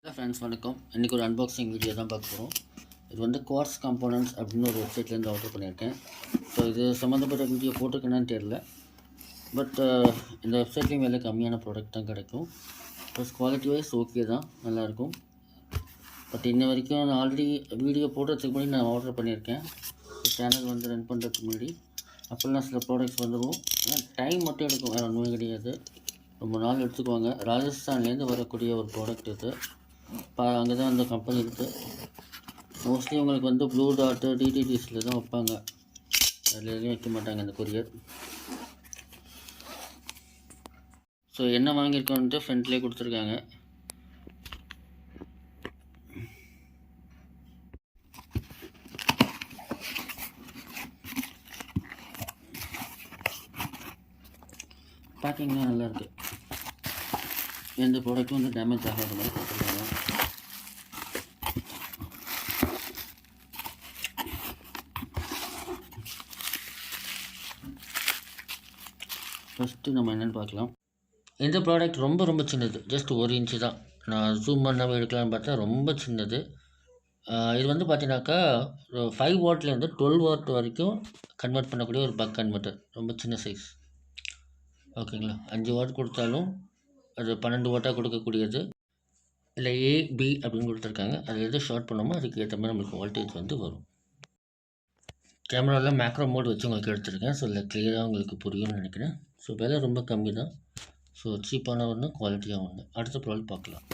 Hello friends, வணக்கம். இன்றைக்கி ஒரு அன்பாக்சிங் வீடியோ தான் பார்க்க போகிறோம். இது வந்து குவார்ட்ஸ் காம்போனன்ட்ஸ் அப்படின்னு ஒரு வெப்சைட்லேருந்து ஆர்டர் பண்ணியிருக்கேன். ஸோ இது சம்மந்தப்பட்ட வீடியோ போட்டிருக்கேன்னு தெரியல. பட் இந்த வெப்சைட்லேயும் விலை கம்மியான ப்ராடக்ட் தான் கிடைக்கும். ப்ளஸ் குவாலிட்டி வைஸ் ஓகே தான், நல்லாயிருக்கும். பட் இன்ன வரைக்கும் நான் ஆல்ரெடி வீடியோ போடுறதுக்கு முன்னாடி நான் ஆர்டர் பண்ணியிருக்கேன். சேனல் வந்து ரன் பண்ணுறதுக்கு முன்னாடி அப்போல்லாம் சில ப்ராடக்ட்ஸ் வந்துடும். ஆனால் டைம் மட்டும் எடுக்கும், வேறு ஒன்றுமே கிடையாது. ரொம்ப நாள் எடுத்துக்குவாங்க. ராஜஸ்தான்லேருந்து வரக்கூடிய ஒரு ப்ராடக்ட் இது. அங்கே தான் அந்த கம்பெனி இருக்குது. மோஸ்ட்லி உங்களுக்கு வந்து ப்ளூ டாட்டு டிடிடிஸில் தான் வைப்பாங்க, அதில் எதுவும் வைக்க மாட்டாங்க இந்த கொரியர். ஸோ என்ன வாங்கியிருக்கோன்ட்டு ஃப்ரெண்ட்லேயே கொடுத்துருக்காங்க. பேக்கிங்லாம் நல்லாயிருக்கு. எந்த ப்ராடக்ட்டும் வந்து டேமேஜ் ஆகாத மாதிரி கொடுத்துருக்காங்க. ஃபஸ்ட்டு நம்ம என்னென்னு பார்க்கலாம். இந்த ப்ராடக்ட் ரொம்ப சின்னது, ஜஸ்ட் 1 இன்ச்சு தான். நான் ஜூம் பண்ணாமல் எடுக்கலான்னு பார்த்தா ரொம்ப சின்னது. இது வந்து பார்த்தீங்கன்னாக்கா 5 வாட்லேருந்து 12 வாட் வரைக்கும் கன்வெர்ட் பண்ணக்கூடிய ஒரு பக் கன்வெர்ட்டர். ரொம்ப சின்ன சைஸ், ஓகேங்களா. 5 வாட் கொடுத்தாலும் அது 12 வாட்டாக கொடுக்கக்கூடியது. இல்லை ஏபி அப்படின்னு கொடுத்துருக்காங்க. அது எது ஷார்ட் பண்ணோமோ அதுக்கு ஏற்ற மாதிரி நம்மளுக்கு வோல்டேஜ் வந்து வரும். கேமராவில் மேக்ரோ மோட் வச்சு உங்களுக்கு எடுத்துருக்கேன். ஸோ இல்லை கிளியராக உங்களுக்கு புரியும்னு நினைக்கிறேன். ஸோ விலை ரொம்ப கம்மி தான். ஸோ சீப்பான ஒன்று, குவாலிட்டியாக ஒன்று. அடுத்த ப்ராடக்ட் பார்க்கலாம்.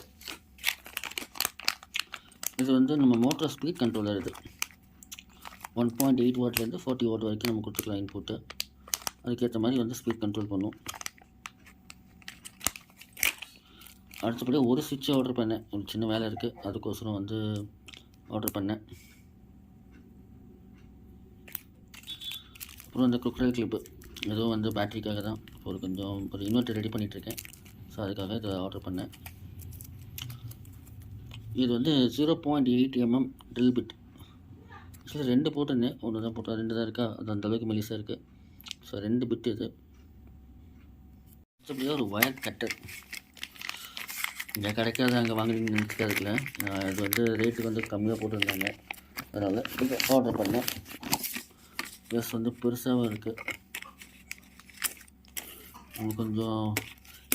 இது வந்து நம்ம மோட்டர் ஸ்பீட் கண்ட்ரோலர். இது 1.8 வாட்லேருந்து 40 வாட் வரைக்கும் நம்ம கொடுத்துக்கலாம் இன்புட்டு. அதுக்கேற்ற மாதிரி வந்து ஸ்பீட் கண்ட்ரோல் பண்ணும். அடுத்தபடி ஒரு சுவிட்ச் ஆர்டர் பண்ணேன். ஒரு சின்ன வேலை இருக்குது, அதுக்கோசரம் வந்து ஆர்டர் பண்ணேன். அப்புறம் இந்த குக்கர் கிளிப்பு, இதுவும் வந்து பேட்டரிக்காக தான். ஒரு இன்வெர்ட்டர் ரெடி பண்ணிகிட்ருக்கேன். ஸோ அதுக்காக இதை ஆர்டர் பண்ணேன். இது வந்து 0.8 mm ட்ரில் பிட். ஆக்சுவலாக 2 போட்டிருந்தேன், ஒன்று தான் போட்டேன், 2 தான் இருக்கா. அது அந்தளவுக்கு மெலிசாக இருக்குது. ஸோ 2 பிட் இது. அப்படியே ஒரு ஒயர் கட்டர். இங்கே கிடைக்காது, அங்கே வாங்குறீங்கன்னு நினச்சிக்காதுல. இது வந்து ரேட்டு வந்து கம்மியாக போட்டிருந்தாங்க, அதனால் இது ஆர்டர் பண்ணேன். ப்ளஸ் வந்து பெருசாகவும் இருக்குது. உங்களுக்கு கொஞ்சம்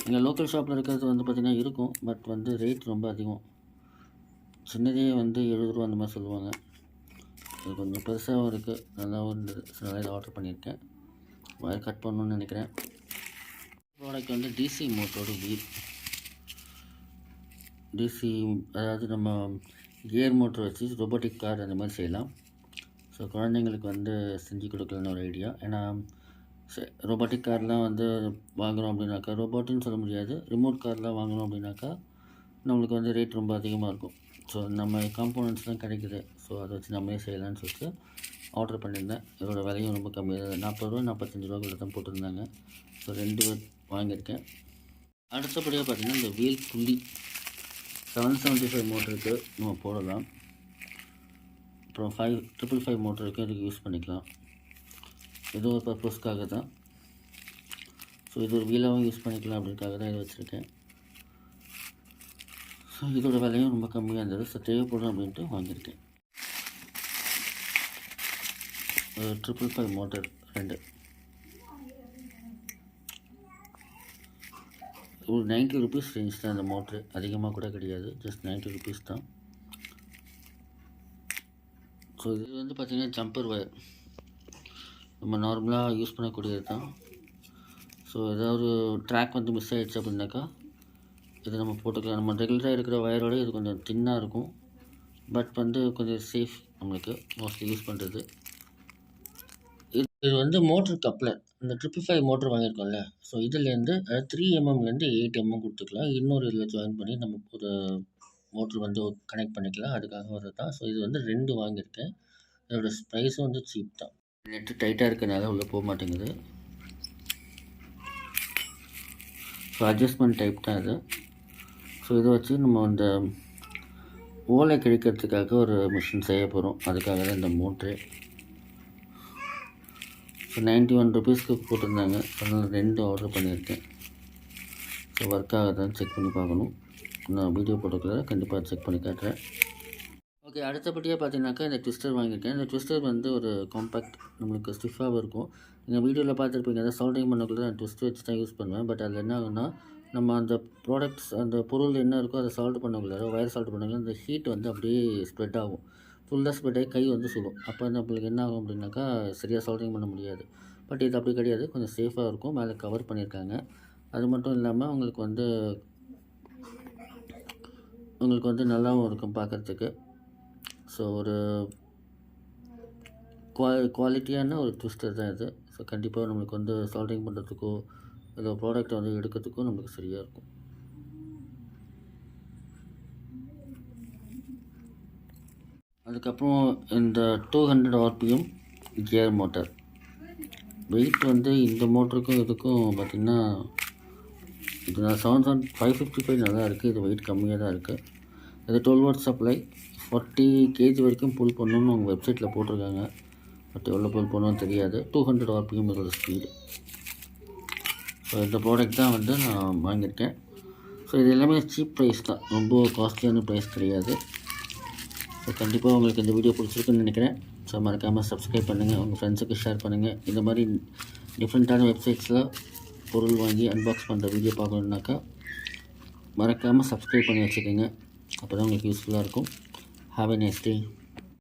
எங்கள் லோக்கல் ஷாப்பில் இருக்கிறது வந்து பார்த்திங்கன்னா இருக்கும், பட் வந்து ரேட் ரொம்ப அதிகம். சின்னதே வந்து 70 ரூபா அந்த மாதிரி சொல்லுவாங்க. இது கொஞ்சம் பெருசாகவும் இருக்குது, நல்லாவும் இருந்தது. அதனால் இதை ஆர்டர் பண்ணியிருக்கேன். ஒயர் கட் பண்ணணுன்னு நினைக்கிறேன். ப்ராடக்ட் வந்து டிசி மோட்டரோட வீல். டிசி, அதாவது நம்ம கியர் மோட்டர் வச்சு ரோபோட்டிக் கார் அந்த மாதிரி செய்யலாம். ஸோ குழந்தைங்களுக்கு வந்து செஞ்சு கொடுக்கலான்னு ஒரு ஐடியா. ஏன்னா ரோபோட்டிக் கார்லாம் வந்து வாங்குகிறோம் அப்படின்னாக்கா, ரோபோட்டுன்னு சொல்ல முடியாது, ரிமோட் கார்லாம் வாங்கணும் அப்படின்னாக்கா நம்மளுக்கு வந்து ரேட் ரொம்ப அதிகமாக இருக்கும். ஸோ நம்ம காம்போனன்ட்ஸ்லாம் கிடைக்குது. ஸோ அதை வச்சு நம்மளே செய்யலான்னு சொல்லிட்டு ஆர்டர் பண்ணியிருந்தேன். இதோட விலையும் ரொம்ப கம்மியாக, 40 ரூபா 45 ரூபாக்குள்ள தான் போட்டிருந்தாங்க. ஸோ 2 வாங்கியிருக்கேன். அடுத்தபடியாக பார்த்திங்கன்னா இந்த வீல் புள்ளி 775 மோட்டருக்கு நம்ம போடலாம். அப்புறம் 555 மோட்டருக்கு இதுக்கு யூஸ் பண்ணிக்கலாம். இது ஒரு பர்பஸ்க்காக தான். ஸோ இது ஒரு வீலாகவும் யூஸ் பண்ணிக்கலாம் அப்படின்றதுக்காக தான் இதை வச்சுருக்கேன். ஸோ இதோட விலையும் ரொம்ப கம்மியாக இருந்தது. ஸோ தேவைப்படும் அப்படின்ட்டு வாங்கியிருக்கேன். 555 மோட்டர் 2 ஒரு 90 ருபீஸ் ரேஞ்ச் தான். இந்த மோட்ரு அதிகமாக கூட கிடையாது, ஜஸ்ட் 90 ருபீஸ் தான். ஸோ இது வந்து பார்த்திங்கன்னா ஜம்பர் ஒயர், நம்ம நார்மலாக யூஸ் பண்ணக்கூடியது தான். ஸோ ஏதாவது ட்ராக் வந்து மிஸ் ஆகிடுச்சு அப்படின்னாக்கா இது நம்ம போட்டுக்கலாம். நம்ம ரெகுலராக இருக்கிற ஒயரோடு இது கொஞ்சம் தின்னாக இருக்கும், பட் வந்து கொஞ்சம் சேஃப் நம்மளுக்கு மோஸ்ட்லி யூஸ் பண்ணுறது. இது வந்து மோட்ரு கப்ளர். இந்த 555 மோட்ரு வாங்கியிருக்கோம்ல, ஸோ இதுலேருந்து 3 mmலேருந்து 8 mm கொடுத்துக்கலாம். இன்னொரு இதில் ஜாயின் பண்ணி நம்ம ஒரு மோட்ரு வந்து கனெக்ட் பண்ணிக்கலாம், அதுக்காக வர்றது தான். ஸோ இது வந்து 2 வாங்கியிருக்கேன். இதோட ப்ரைஸும் வந்து சீப் தான். நெட்டு டைட்டாக இருக்கிறனால உள்ளே போக மாட்டேங்குது. ஸோ அட்ஜஸ்ட்மெண்ட் டைப் தான் இது. ஸோ இதை வச்சு நம்ம அந்த ஓலை கிழிக்கிறதுக்காக ஒரு மிஷின் செய்ய போகிறோம், அதுக்காக தான் இந்த மோட்ரு. ஸோ 91 ருபீஸ்க்கு போட்டிருந்தாங்க, அதனால் 2 ஆர்டர் பண்ணியிருக்கேன். ஸோ ஒர்க் ஆகுதான்னு செக் பண்ணி பார்க்கணும். நான் வீடியோ போட்டுக்கிறேன், கண்டிப்பாக செக் பண்ணி காட்டுறேன். ஓகே, அடுத்தபடியாக பார்த்தீங்கன்னாக்கா இந்த ட்விஸ்டர் வாங்கியிருக்கேன். இந்த ட்விஸ்டர் வந்து ஒரு காம்பேக்ட், நம்மளுக்கு ஸ்டிஃபாகவும் இருக்கும். நீங்கள் வீடியோவில் பார்த்துருப்பீங்க, அதை சால்டிங் பண்ணக்குள்ள நான் ட்விஸ்ட் வச்சு தான் யூஸ் பண்ணுவேன். பட் அதில் என்ன ஆகுன்னா, நம்ம அந்த ப்ராடக்ட்ஸ் அந்த பொருள் என்ன இருக்கோ அதை சால்ட் பண்ணக்குள்ள, ஒயர் சால்ட் பண்ணக்குள்ள அந்த ஹீட் வந்து அப்படியே ஸ்ப்ரெட் ஆகும். ஃபுல்லாக ஸ்ப்ரெட் ஆகி கை வந்து சுடும். அப்போ நம்மளுக்கு என்ன ஆகும் அப்படின்னாக்கா சரியாக சால்டிங் பண்ண முடியாது. பட் இது அப்படி கிடையாது, கொஞ்சம் சேஃபாக இருக்கும். மேலே கவர் பண்ணியிருக்காங்க. அது மட்டும் இல்லாமல் உங்களுக்கு வந்து நல்லாவும் இருக்கும் பார்க்குறதுக்கு. ஸோ ஒரு குவாலிட்டியான ஒரு ட்விஸ்டர் தான் இது. ஸோ கண்டிப்பாக நம்மளுக்கு வந்து சால்டிங் பண்ணுறதுக்கோ இல்லை ப்ராடக்ட்டை வந்து எடுக்கிறதுக்கோ நம்மளுக்கு சரியாக இருக்கும். அதுக்கப்புறம் இந்த 200 RPM கியர் மோட்டர். வெயிட் வந்து இந்த மோட்டருக்கும் இதுக்கும் பார்த்திங்கன்னா, இது நான் 555 நல்லா இருக்குது. இது வெயிட் கம்மியாக தான் இருக்குது. இது 12 வாட் சப்ளை, 40 kg வரைக்கும் புல் பண்ணணும்னு அவங்க வெப்சைட்டில் போட்டிருக்காங்க. பட் எவ்வளோ புல் பண்ணணும்னு தெரியாது. 200 RPM இதோட ஸ்பீடு. ஸோ இந்த ப்ராடக்ட் தான் வந்து நான் வாங்கியிருக்கேன். ஸோ இது எல்லாமே சீப் ப்ரைஸ் தான், ரொம்ப காஸ்ட்லியான ப்ரைஸ் கிடையாது. ஸோ கண்டிப்பாக உங்களுக்கு இந்த வீடியோ பிடிச்சிருக்குன்னு நினைக்கிறேன். ஸோ மறக்காமல் சப்ஸ்கிரைப் பண்ணுங்கள், உங்கள் ஃப்ரெண்ட்ஸுக்கு ஷேர் பண்ணுங்கள். இந்த மாதிரி டிஃப்ரெண்ட்டான வெப்சைட்ஸில் பொருள் வாங்கி அன்பாக்ஸ் பண்ணுற வீடியோ பார்க்கணுன்னாக்கா மறக்காமல் சப்ஸ்கிரைப் பண்ணி வச்சுக்கோங்க. அப்போ தான் உங்களுக்கு யூஸ்ஃபுல்லாக இருக்கும். Have a nice day.